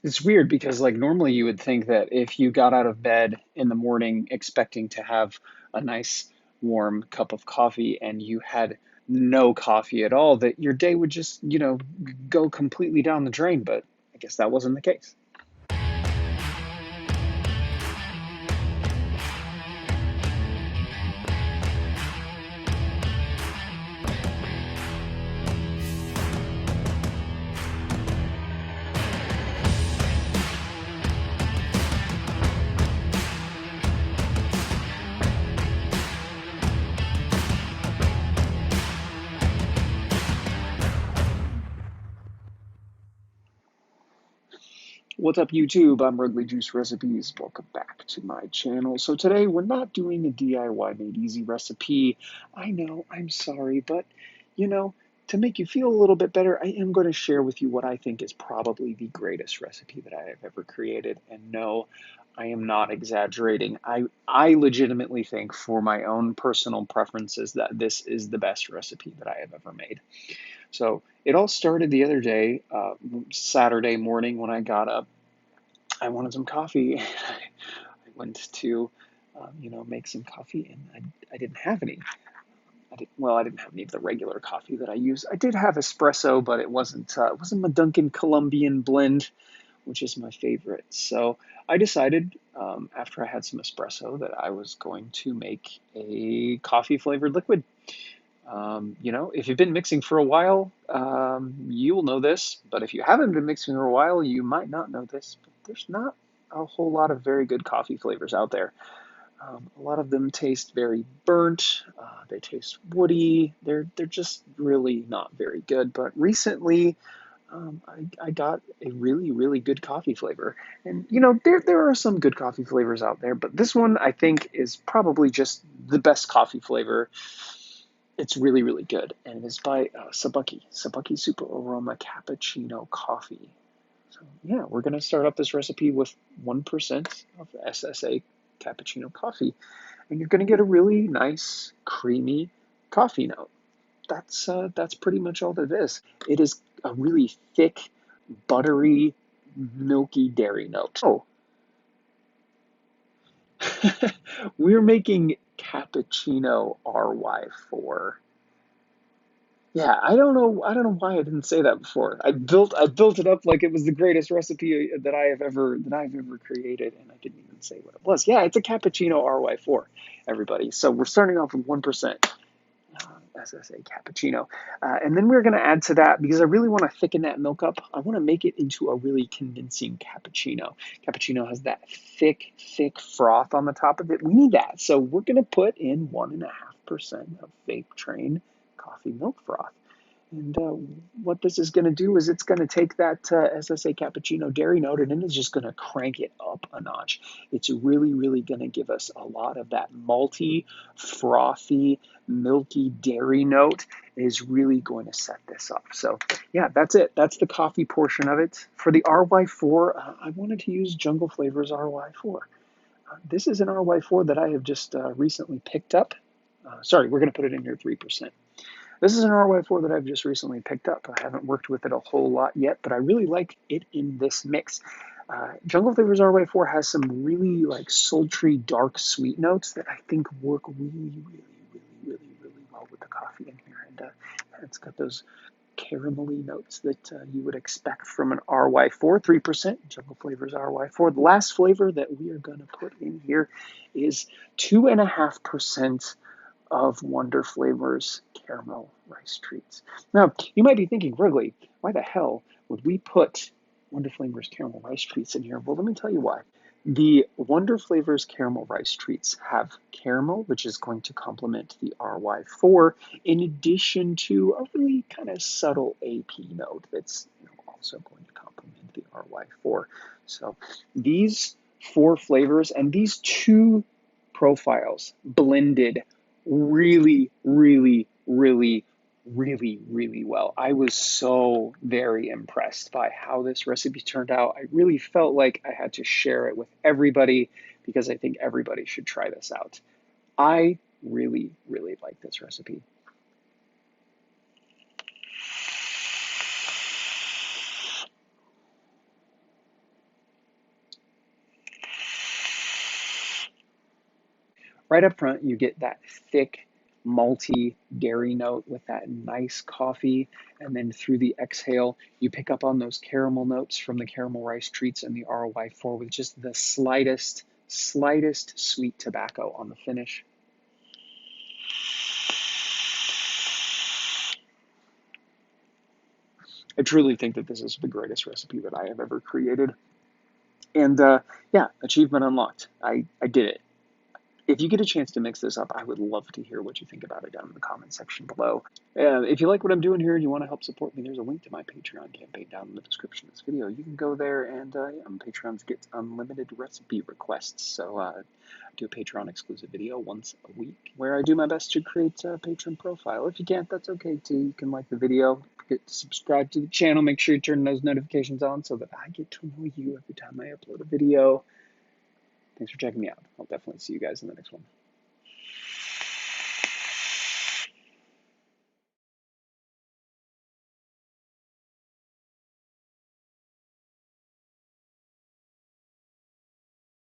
It's weird because like normally you would think that if you got out of bed in the morning expecting to have a nice warm cup of coffee and you had no coffee at all, that your day would just, go completely down the drain, but I guess that wasn't the case. What's up, YouTube? I'm Wrigley Juice Recipes. Welcome back to my channel. So today we're not doing a DIY made easy recipe. I know, I'm sorry, but you know, to make you feel a little bit better, I am going to share with you what I think is probably the greatest recipe that I have ever created. And no, I am not exaggerating. I legitimately think, for my own personal preferences, that this is the best recipe that I have ever made. So it all started the other day, Saturday morning when I got up. I wanted some coffee. I went to, make some coffee, and I didn't have any. I didn't have any of the regular coffee that I use. I did have espresso, but it wasn't my Dunkin' Colombian blend, which is my favorite. So I decided, after I had some espresso, that I was going to make a coffee flavored liquid. If you've been mixing for a while, you will know this, but if you haven't been mixing for a while, you might not know this, but there's not a whole lot of very good coffee flavors out there. A lot of them taste very burnt. They taste woody. They're just really not very good. But recently, I got a really, really good coffee flavor. And there are some good coffee flavors out there, but this one I think is probably just the best coffee flavor. It's really, really good, and it is by Sabaki Super Aroma Cappuccino Coffee. So yeah, we're gonna start up this recipe with 1% of SSA Cappuccino Coffee, and you're gonna get a really nice, creamy coffee note. That's pretty much all that it is. It is a really thick, buttery, milky dairy note. Oh, we're making cappuccino RY4. Yeah, I don't know why I didn't say that before. I built it up like it was the greatest recipe that I've ever created, and I didn't even say what it was. Yeah, it's a cappuccino RY4, everybody. So we're starting off with 1% SSA cappuccino, and then we're going to add to that because I really want to thicken that milk up. I want to make it into a really convincing cappuccino. Cappuccino has that thick, thick froth on the top of it. We need that, so we're going to put in 1.5% of vape train coffee milk froth. And what this is going to do is it's going to take that SSA cappuccino dairy note and then it's just going to crank it up a notch. It's really, really going to give us a lot of that malty, frothy, milky dairy note. It is really going to set this up. So yeah, that's it. That's the coffee portion of it. For the RY4, I wanted to use Jungle Flavors RY4. This is an RY4 that I have just recently picked up. Sorry, we're going to put it in here 3%. This is an RY4 that I've just recently picked up. I haven't worked with it a whole lot yet, but I really like it in this mix. Jungle Flavors RY4 has some really like sultry, dark, sweet notes that I think work really, really, really, really, really well with the coffee in here. And it's got those caramelly notes that you would expect from an RY4, 3%, Jungle Flavors RY4. The last flavor that we are going to put in here is 2.5% of Wonder Flavors Caramel Rice Treats. Now, you might be thinking, Wrigley, why the hell would we put Wonder Flavors Caramel Rice Treats in here? Well, let me tell you why. The Wonder Flavors Caramel Rice Treats have caramel, which is going to complement the RY4, in addition to a really kind of subtle AP note that's also going to complement the RY4. So these four flavors and these two profiles blended really, really, really, really, really well. I was so very impressed by how this recipe turned out. I really felt like I had to share it with everybody because I think everybody should try this out. I really, really like this recipe. Right up front, you get that thick, malty dairy note with that nice coffee. And then through the exhale, you pick up on those caramel notes from the caramel rice treats and the RY4 with just the slightest sweet tobacco on the finish. I truly think that this is the greatest recipe that I have ever created. And yeah, achievement unlocked. I did it. If you get a chance to mix this up, I would love to hear what you think about it down in the comment section below. If you like what I'm doing here and you want to help support me, there's a link to my Patreon campaign down in the description of this video. You can go there and on Patreon's get unlimited recipe requests. So I do a Patreon exclusive video once a week where I do my best to create a patron profile. If you can't, that's okay too. You can like the video, get to subscribe to the channel, make sure you turn those notifications on so that I get to know you every time I upload a video. Thanks for checking me out. I'll definitely see you guys in the next one.